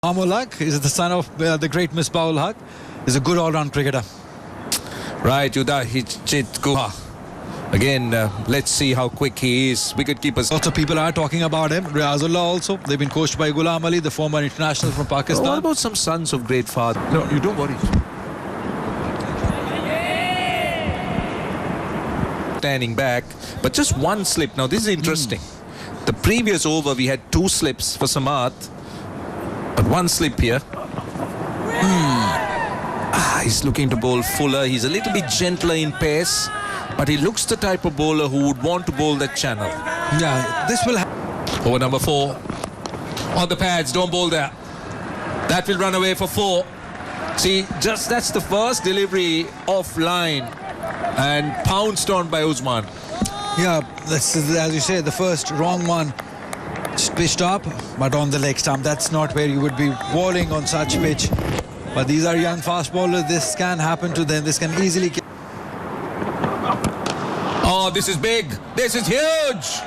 Amol Haq is the son of the great Misbah-ul Haq. Is a good all-round cricketer. Right, Udahijit Guha. Again, let's see how quick he is. Wicketkeepers. Lots of people are talking about him. Riazullah also. They've been coached by Ghulam Ali, the former international from Pakistan. What about some sons of great father? No, you don't worry. Standing back, but just one slip. Now this is interesting. The previous over we had 2 slips for Samath, but 1 slip here. He's looking to bowl fuller. He's a little bit gentler in pace, but he looks the type of bowler who would want to bowl that channel. Yeah, this will happen. Over number 4 on the pads. Don't bowl there. That will run away for 4. See, just that's the first delivery offline and pounced on by Usman. Yeah, this is, as you say, the first wrong one. Just pitched up, but on the leg stump. That's not where you would be bowling on such pitch. But these are young fast bowlers. This can happen to them. This can easily... Oh, this is big. This is huge.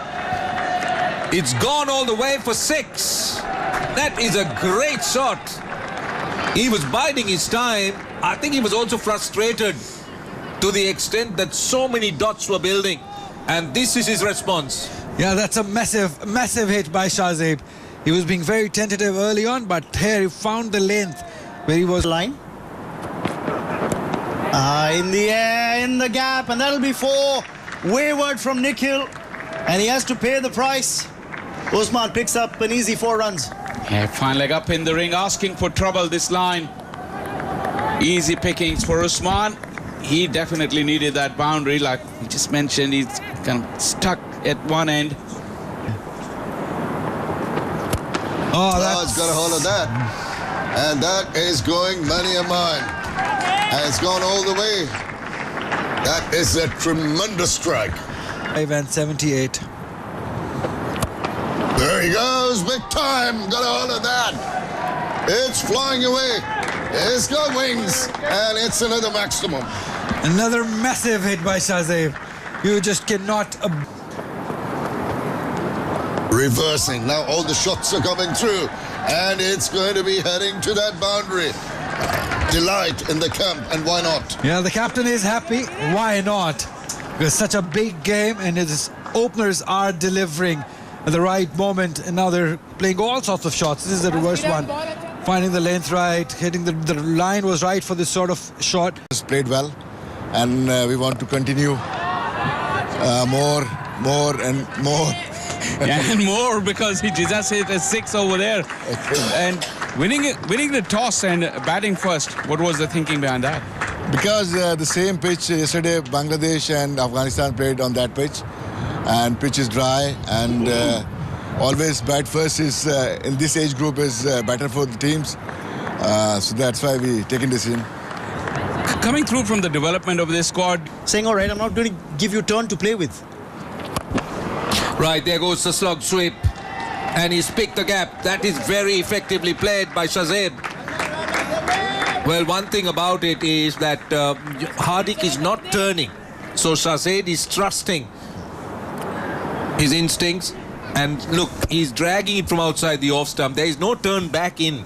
It's gone all the way for 6. That is a great shot. He was biding his time. I think he was also frustrated to the extent that so many dots were building. And this is his response. Yeah, that's a massive, massive hit by Shahzeb. He was being very tentative early on, but here he found the length where he was... Line. In the air, in the gap, and that'll be 4. Wayward from Nikhil, and he has to pay the price. Usman picks up an easy 4 runs. Yeah, fine leg up in the ring, asking for trouble this line. Easy pickings for Usman. He definitely needed that boundary, like we just mentioned. He's kind of stuck at one end. Oh, it's got a hold of that. And that is going many a mile. And it's gone all the way. That is a tremendous strike. 5 and 78. There he goes, big time. Got a hold of that. It's flying away. It's got wings. And it's another maximum. Another massive hit by Shahzeb. You just cannot... Reversing. Now all the shots are coming through. And it's going to be heading to that boundary. Delight in the camp, and why not? Yeah, the captain is happy. Why not? Because such a big game, and his openers are delivering at the right moment. And now they're playing all sorts of shots. This is the reverse one. Finding the length right, hitting the line was right for this sort of shot. He's played well, and we want to continue more and more. Yeah, and more, because he just hit a 6 over there. And winning the toss and batting first, what was the thinking behind that? Because the same pitch yesterday, Bangladesh and Afghanistan played on that pitch, and pitch is dry, and always bat first is in this age group is better for the teams. So that's why we taken this in. Coming through from the development of this squad, Saying, all right, I'm not going to give you turn to play with. Right, there goes the slog sweep. And he's picked the gap. That is very effectively played by Shahzeb. Well, one thing about it is that Hardik is not turning. So Shahzeb is trusting his instincts. And look, he's dragging it from outside the off stump. There is no turn back in.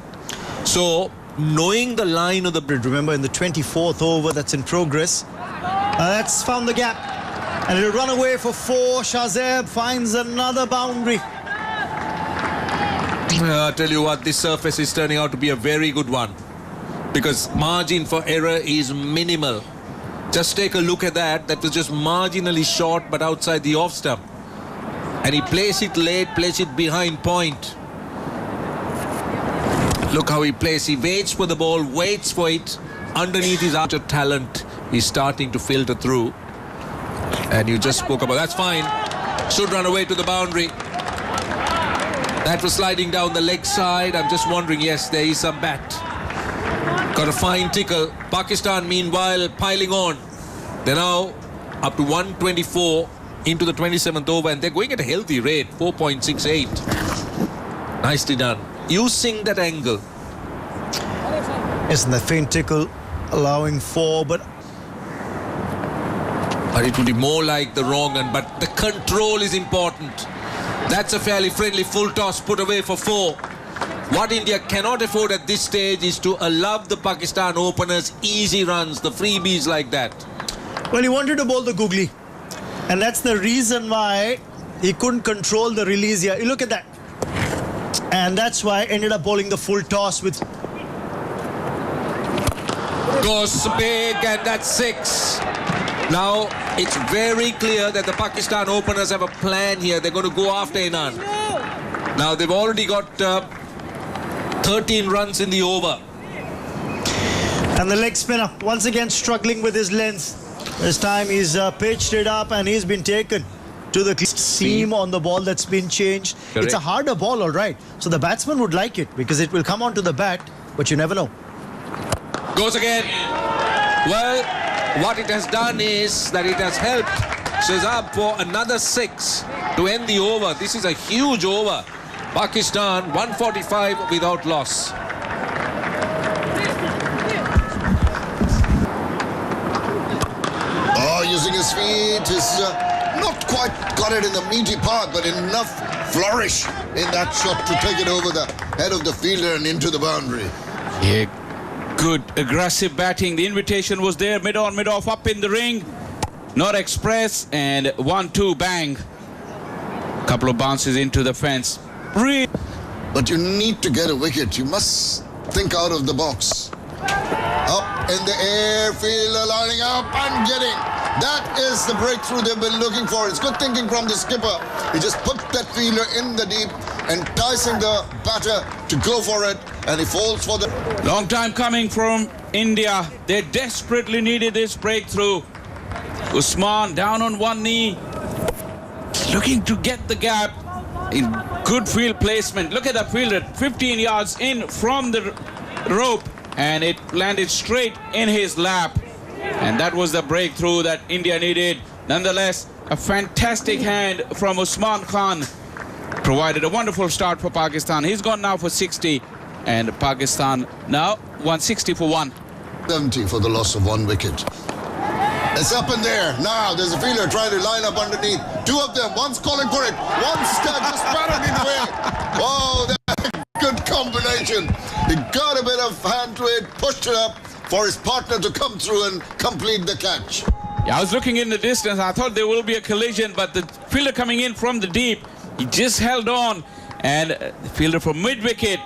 So, knowing the line of the... Remember, in the 24th over that's in progress, that's found the gap. And it'll run away for 4. Shahzeb finds another boundary. I tell you what, this surface is turning out to be a very good one, because margin for error is minimal. Just take a look at that. That was just marginally short, but outside the off stump. And he plays it late, plays it behind point. Look how he plays. He waits for the ball, waits for it. Underneath his archer talent is starting to filter through. And you just spoke about, that's fine. Should run away to the boundary. That was sliding down the leg side. I'm just wondering, yes, there is some bat. Got a fine tickle. Pakistan, meanwhile, piling on. They're now up to 124 into the 27th over, and they're going at a healthy rate, 4.68. Nicely done. Using that angle. Isn't that faint tickle allowing 4, but it would be more like the wrong one, but the control is important. That's a fairly friendly full toss put away for 4. What India cannot afford at this stage is to allow the Pakistan openers easy runs, the freebies like that. Well, he wanted to bowl the googly. And that's the reason why he couldn't control the release here. You look at that. And that's why ended up bowling the full toss with... Goes big, and that's 6. Now, it's very clear that the Pakistan openers have a plan here. They're going to go after Inan. Now, they've already got 13 runs in the over. And the leg spinner, once again struggling with his length. This time he's pitched it up and he's been taken to the seam on the ball that's been changed. Correct. It's a harder ball, all right. So the batsman would like it because it will come onto the bat, but you never know. Goes again. Well, what it has done is that it has helped Shehzab for another 6 to end the over. This is a huge over. Pakistan 145 without loss. Using his feet, is not quite got it in the meaty part, but enough flourish in that shot to take it over the head of the fielder and into the boundary. Yeah, good aggressive batting. The invitation was there, mid-on, mid-off, up in the ring. Not express, and 1-2, bang. Couple of bounces into the fence. But you need to get a wicket. You must think out of the box. Up in the air, fielder lining up and getting. That is the breakthrough they've been looking for. It's good thinking from the skipper. He just put that fielder in the deep, enticing the batter to go for it, and he falls for the... Long time coming from India. They desperately needed this breakthrough. Usman down on one knee, looking to get the gap. In good field placement. Look at the fielder, 15 yards in from the rope, and it landed straight in his lap. And that was the breakthrough that India needed. Nonetheless, a fantastic hand from Usman Khan provided a wonderful start for Pakistan. He's gone now for 60, and Pakistan now 160 for 1. 70 for the loss of 1 wicket. It's up in there. Now there's a fielder trying to line up underneath. 2 of them. One's calling for it. One's just batting it away. Oh, that's a good combination. He got a bit of hand to it, pushed it up for his partner to come through and complete the catch. Yeah, I was looking in the distance. I thought there will be a collision, but the fielder coming in from the deep, he just held on. And the fielder from mid-wicket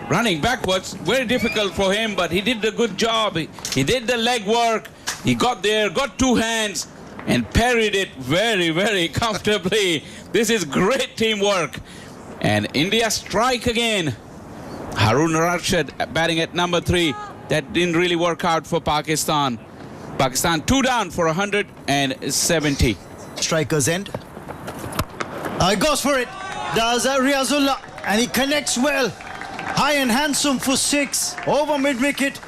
running backwards, very difficult for him, but he did a good job. He did the leg work. He got there, got 2 hands, and parried it very, very comfortably. This is great teamwork. And India strike again. Harun Rashid batting at number 3. That didn't really work out for Pakistan. Pakistan 2 down for 170. Striker's end. He goes for it. Does Riazullah, and he connects well. High and handsome for 6 over mid-wicket.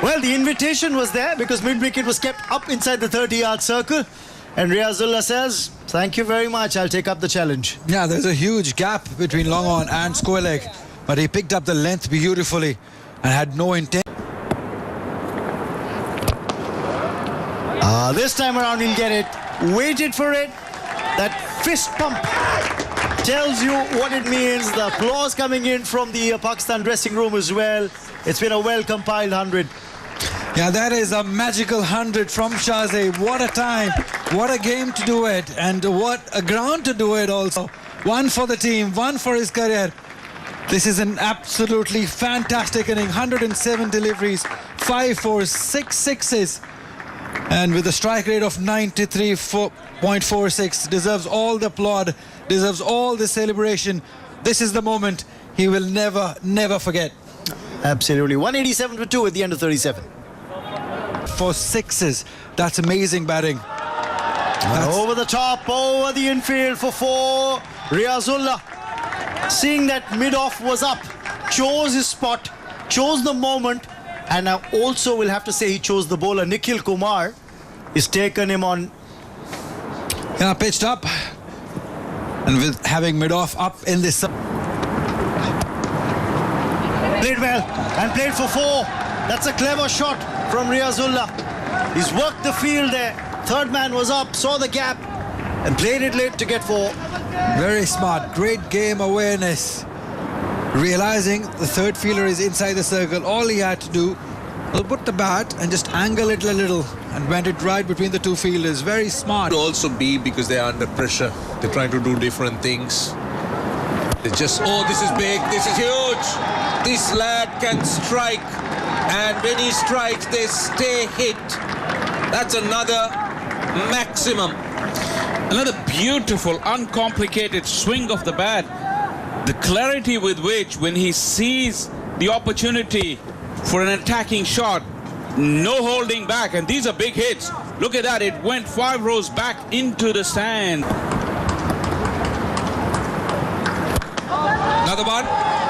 Well, the invitation was there because mid-wicket was kept up inside the 30-yard circle. And Riazullah says, thank you very much, I'll take up the challenge. Yeah, there's a huge gap between long on and square leg, but he picked up the length beautifully and had no intent. This time around he'll get it. Waited for it. That fist pump tells you what it means. The applause coming in from the Pakistan dressing room as well. It's been a well-compiled 100. Yeah, that is a magical 100 from Shahzeb. What a time, what a game to do it, and what a ground to do it also. 1 for the team, 1 for his career. This is an absolutely fantastic inning. 107 deliveries, 5 fours, 6 sixes, and with a strike rate of 93.46. Deserves all the applaud, deserves all the celebration. This is the moment he will never forget. Absolutely. 187 for 2 at the end of 37. For 6s, that's amazing batting. Over the top, over the infield for 4. Riazullah, seeing that mid-off was up, chose his spot, chose the moment, and now also will have to say he chose the bowler. Nikhil Kumar is taken him on. Yeah, pitched up, and with having mid-off up in this. Played well and played for 4. That's a clever shot from Riazullah. He's worked the field there. Third man was up, saw the gap, and played it late to get 4. Very smart, great game awareness. Realizing the third fielder is inside the circle, all he had to do was put the bat and just angle it a little and went it right between the two fielders. Very smart. Could also be because they're under pressure. They're trying to do different things. They just, oh, this is big, this is huge. This lad can strike, and when he strikes, they stay hit. That's another maximum. Another beautiful, uncomplicated swing of the bat. The clarity with which, when he sees the opportunity for an attacking shot, no holding back, and these are big hits. Look at that, it went 5 rows back into the stand.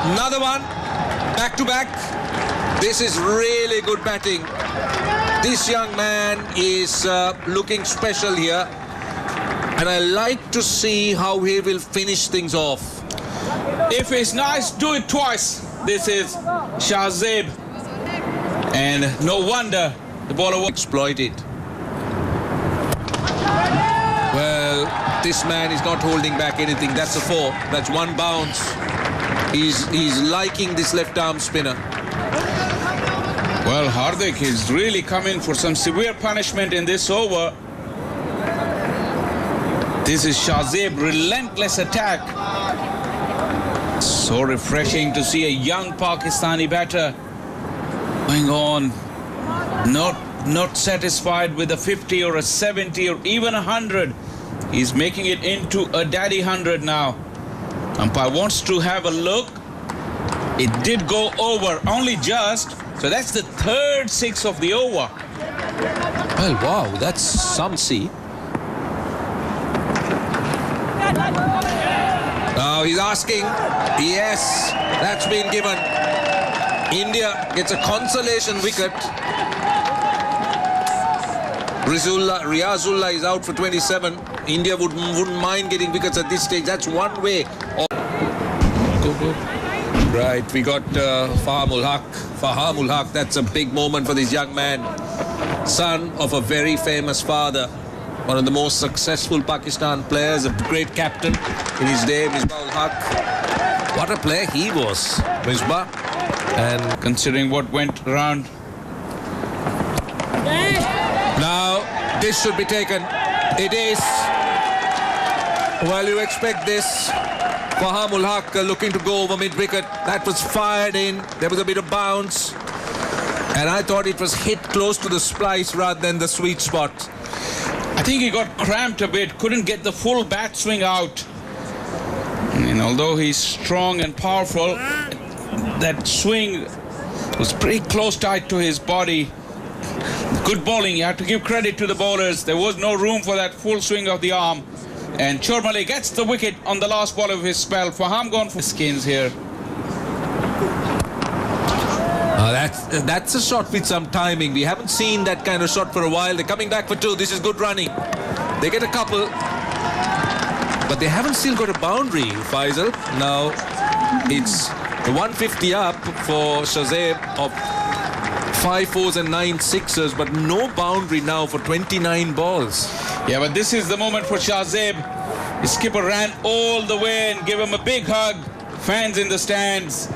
Another one, back to back. This is really good batting. This young man is looking special here, and I like to see how he will finish things off. If it's nice, do it twice. This is Shahzeb, and no wonder the bowler will exploit it. Well, this man is not holding back anything. That's a 4. That's 1 bounce. He's liking this left arm spinner. Well, Hardik is really coming for some severe punishment in this over. This is Shahzeb, relentless attack. So refreshing to see a young Pakistani batter going on, not satisfied with a 50 or a 70 or even 100. He's making it into a daddy 100 now. Umpire wants to have a look. It did go over, only just. So that's the 3rd 6 of the over. Well, wow, that's some see. Now he's asking. Yes, that's been given. India gets a consolation wicket. Riazullah is out for 27. India wouldn't mind getting wickets at this stage. That's one way. Right, we got Fahamul Haq. That's a big moment for this young man. Son of a very famous father. One of the most successful Pakistan players, a great captain in his day, Misbah-ul Haq. What a player he was, Misbah. And considering what went around. Now, this should be taken. It is. Well, you expect this. Fahamul Haq looking to go over mid-wicket. That was fired in. There was a bit of bounce. And I thought it was hit close to the splice rather than the sweet spot. I think he got cramped a bit, couldn't get the full bat swing out. And although he's strong and powerful, that swing was pretty close tight to his body. Good bowling, you have to give credit to the bowlers. There was no room for that full swing of the arm. And Chormali gets the wicket on the last ball of his spell. Faham gone for skins here. That's a shot with some timing. We haven't seen that kind of shot for a while. They're coming back for 2. This is good running. They get a couple. But they haven't still got a boundary, Faisal. Now, it's the 150 up for Shahzeb of 5 4s and 9 6s, but no boundary now for 29 balls. Yeah, but this is the moment for Shahzeb. His skipper ran all the way and gave him a big hug. Fans in the stands.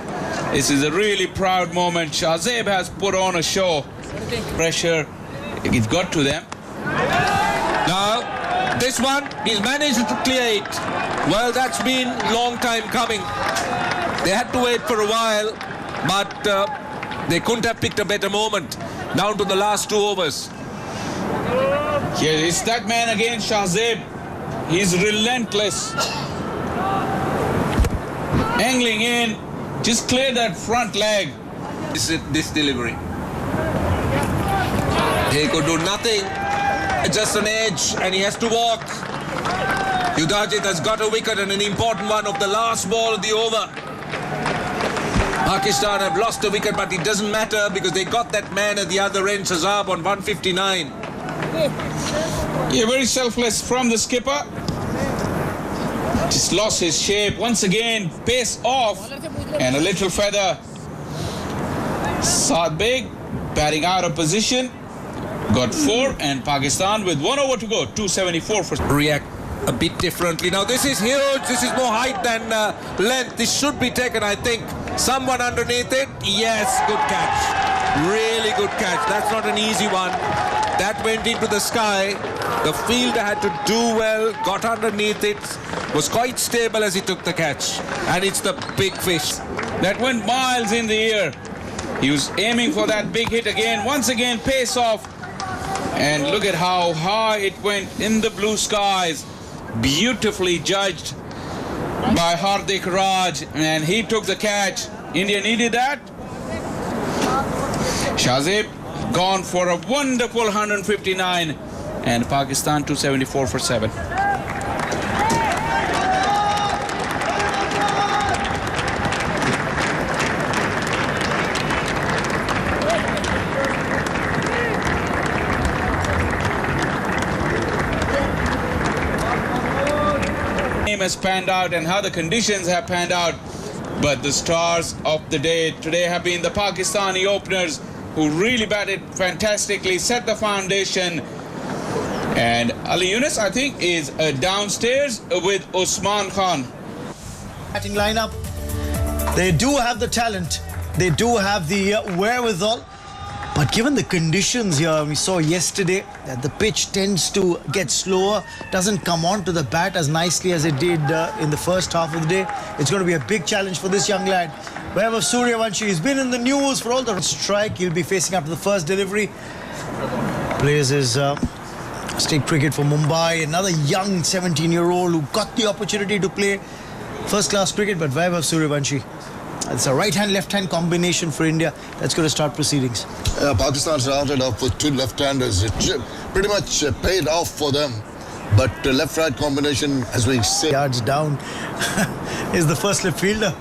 This is a really proud moment. Shahzeb has put on a show. Pressure, it got to them. Now, this one, he's managed to clear it. Well, that's been long time coming. They had to wait for a while, but they couldn't have picked a better moment. Down to the last 2 overs. Here is that man again, Shahzeb. He's relentless. Angling in. Just clear that front leg. This delivery. He could do nothing. Just an edge, and he has to walk. Udajit has got a wicket, and an important one of the last ball of the over. Pakistan have lost a wicket, but it doesn't matter because they got that man at the other end, Shahzab, on 159. Yeah, very selfless from the skipper. Just lost his shape. Once again, pace off and a little feather. Saad Beg batting out of position. Got 4 and Pakistan with 1 over to go. 274 for... React a bit differently. Now this is huge. This is more height than length. This should be taken, I think. Someone underneath it. Yes, good catch. Really good catch. That's not an easy one. That went into the sky. The fielder had to do well, got underneath it, was quite stable as he took the catch. And it's the big fish. That went miles in the air. He was aiming for that big hit again. Once again, pace off. And look at how high it went in the blue skies. Beautifully judged by Hardik Raj. And he took the catch. India needed that. Shazib gone for a wonderful 159. And Pakistan 274 for 7. Has panned out and how the conditions have panned out, but the stars of the day today have been the Pakistani openers who really batted fantastically, set the foundation. And Ali Yunus, I think, is downstairs with Usman Khan. Batting lineup, they do have the talent, they do have the wherewithal, but given the conditions here, we saw yesterday that the pitch tends to get slower, doesn't come onto the bat as nicely as it did in the first half of the day. It's going to be a big challenge for this young lad. Vaibhav Suryavanshi, he's been in the news for all the strike. He'll be facing up to the first delivery. Plays his state cricket for Mumbai. Another young 17-year-old who got the opportunity to play first-class cricket, but Vaibhav Suryavanshi, it's a right-hand, left-hand combination for India that's going to start proceedings. Pakistan started off with two left-handers. It pretty much paid off for them. But the left-right combination, as we say... Yards down is the first left fielder.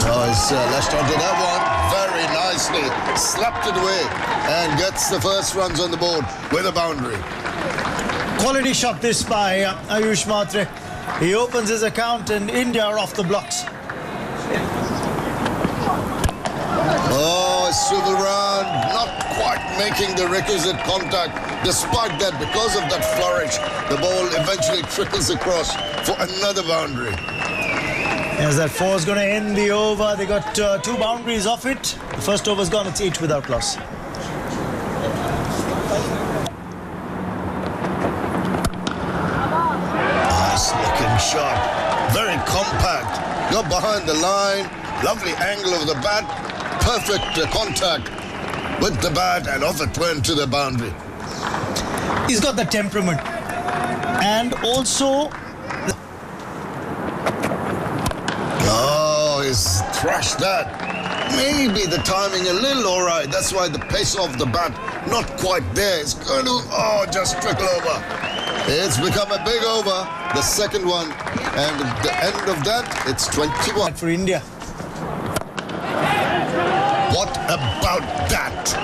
Oh, he's lashed onto that one very nicely. Slapped it away and gets the first runs on the board with a boundary. Quality shot this by Ayush Matre. He opens his account and India are off the blocks. Oh, swivel round, not quite making the requisite contact. Despite that, because of that flourish, the ball eventually trickles across for another boundary. As that four is going to end the over. They got two boundaries off it. The first over's gone, it's 8 without loss. Nice looking shot, very compact. Got behind the line, lovely angle of the bat. Perfect contact with the bat and off it went to the boundary. He's got the temperament and also... Oh, he's thrashed that. Maybe the timing a little all right. That's why the pace of the bat not quite there. It's going to, just trickle over. It's become a big over, the second one. And at the end of that, it's 21. For India. What about that?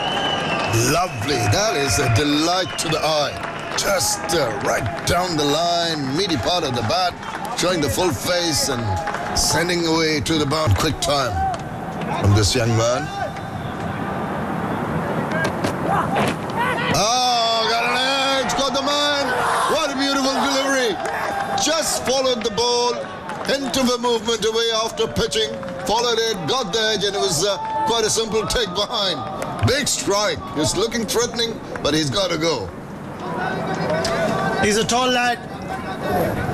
Lovely. That is a delight to the eye. Just right down the line, meaty part of the bat, showing the full face and sending away to the bound. Quick time from this young man. Oh, got an edge, got the man. What a beautiful delivery. Just followed the ball, hint of a movement away after pitching, followed it, got the edge, and it was quite a simple take behind. Big strike. He's looking threatening, but he's got to go. He's a tall lad.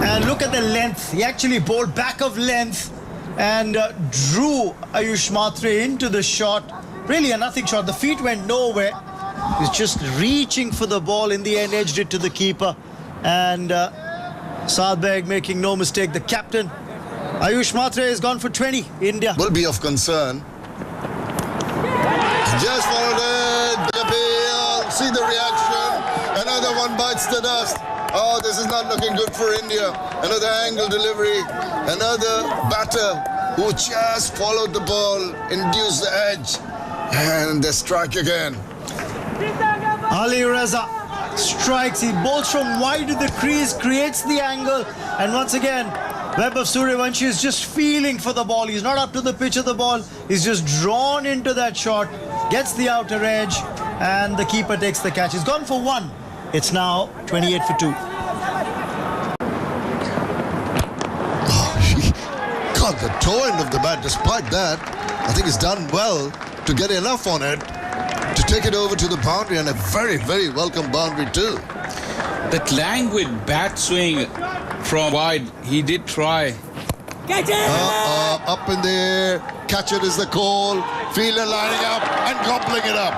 And look at the length. He actually bowled back of length and drew Ayush Matre into the shot. Really a nothing shot. The feet went nowhere. He's just reaching for the ball. In the end, edged it to the keeper. And Saad Beg making no mistake. The captain, Ayush Matre, has gone for 20. India will be of concern. Just followed it. The appeal. See the reaction. Another one bites the dust. Oh, this is not looking good for India. Another angle delivery. Another batter who just followed the ball, induced the edge. And they strike again. Ali Reza strikes. He bowls from wide to the crease, creates the angle. And once again, Vaibhav Suryavanshi is just feeling for the ball. He's not up to the pitch of the ball. He's just drawn into that shot, gets the outer edge, and the keeper takes the catch. He's gone for 1. It's now 28 for 2. Oh, he got the toe end of the bat. Despite that, I think he's done well to get enough on it to take it over to the boundary, and a very, very welcome boundary too. That languid bat swing from wide, he did try. Up in the air, catch it is the call. Fielder lining up and gobbling it up.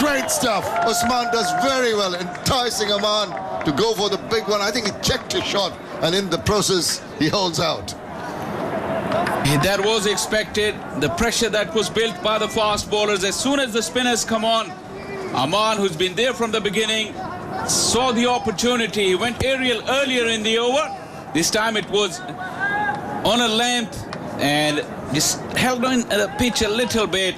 Great stuff. Usman does very well, enticing Aman to go for the big one. I think he checked his shot, and in the process, he holds out. That was expected. The pressure that was built by the fast bowlers. As soon as the spinners come on, Aman, who's been there from the beginning, saw the opportunity. He went aerial earlier in the over. This time it was on a length and just held on the pitch a little bit.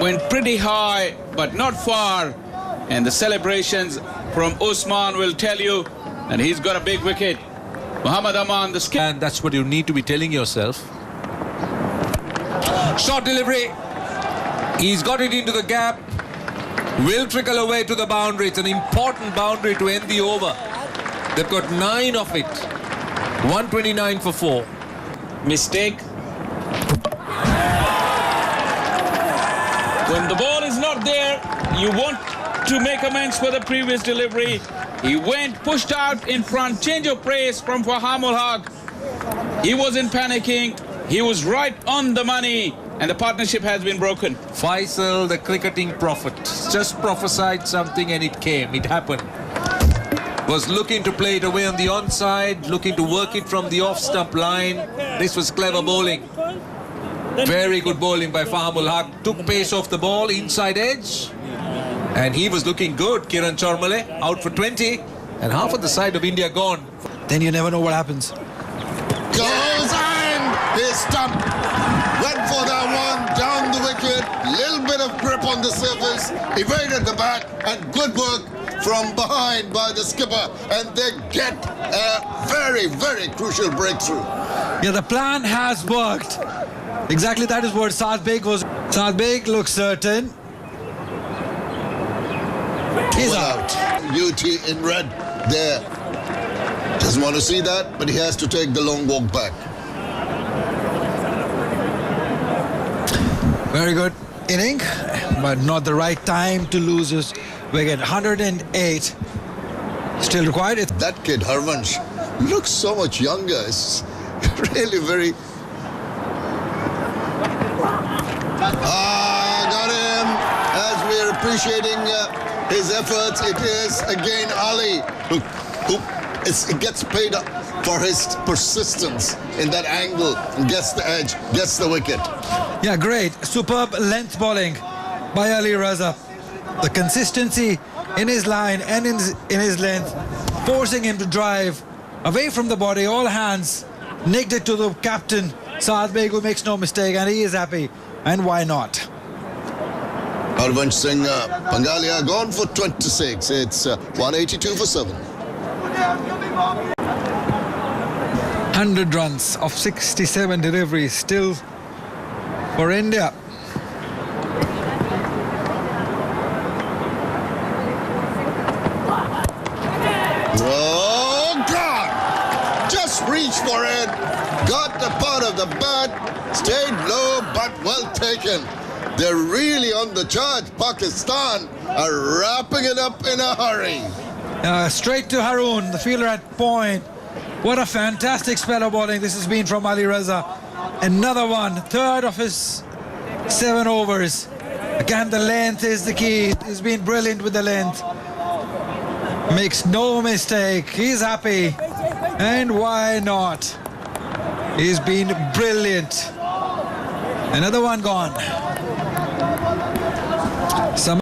Went pretty high, but not far. And the celebrations from Usman will tell you, and he's got a big wicket. Muhammad Aman, the skip. And that's what you need to be telling yourself. Short delivery. He's got it into the gap. Will trickle away to the boundary. It's an important boundary to end the over. They've got 9 of it. 129 for 4. Mistake. When the ball is not there, you want to make amends for the previous delivery. He went, pushed out in front, change of pace from Fahamul Haq. He wasn't panicking. He was right on the money, and the partnership has been broken. Faisal, the cricketing prophet, just prophesied something and it came. It happened. Was looking to play it away on the onside, looking to work it from the off-stump line. This was clever bowling. Very good bowling by Fahamul Haq. Took pace off the ball, inside edge. And he was looking good. Kiran Chormale out for 20. And half of the side of India gone. Then you never know what happens. Goes and his stump. Went for that one, down the wicket. Little bit of grip on the surface. Evaded the bat, and good work from behind by the skipper. And they get a very, very crucial breakthrough. Yeah, the plan has worked. Exactly that is what Saad Beg was. Saad Beg looks certain. He's out. UT in red there. Doesn't want to see that, but he has to take the long walk back. Very good inning, but not the right time to lose his wicket. 108 still required. That kid, Harvansh, looks so much younger. It's really very... Got him. As we're appreciating his efforts, it is again Ali who it gets paid up for his persistence in that angle and gets the edge, gets the wicket. Yeah, great. Superb length bowling by Ali Raza. The consistency in his line and in his length, forcing him to drive away from the body, all hands, nicked it to the captain, Saad Beg, who makes no mistake, and he is happy. And why not? Harvansh Singh Pangalia gone for 26. It's 182 for 7. 100 runs of 67 deliveries still for India. Oh, God! Just reached for it. Got the part of the bat. Stayed low, but well taken. They're really on the charge. Pakistan are wrapping it up in a hurry. Straight to Haroon, the fielder at point. What a fantastic spell of bowling this has been from Ali Raza. Another one, third of his 7 overs. Again, the length is the key. He's been brilliant with the length. Makes no mistake. He's happy. And why not? He's been brilliant. Another one gone.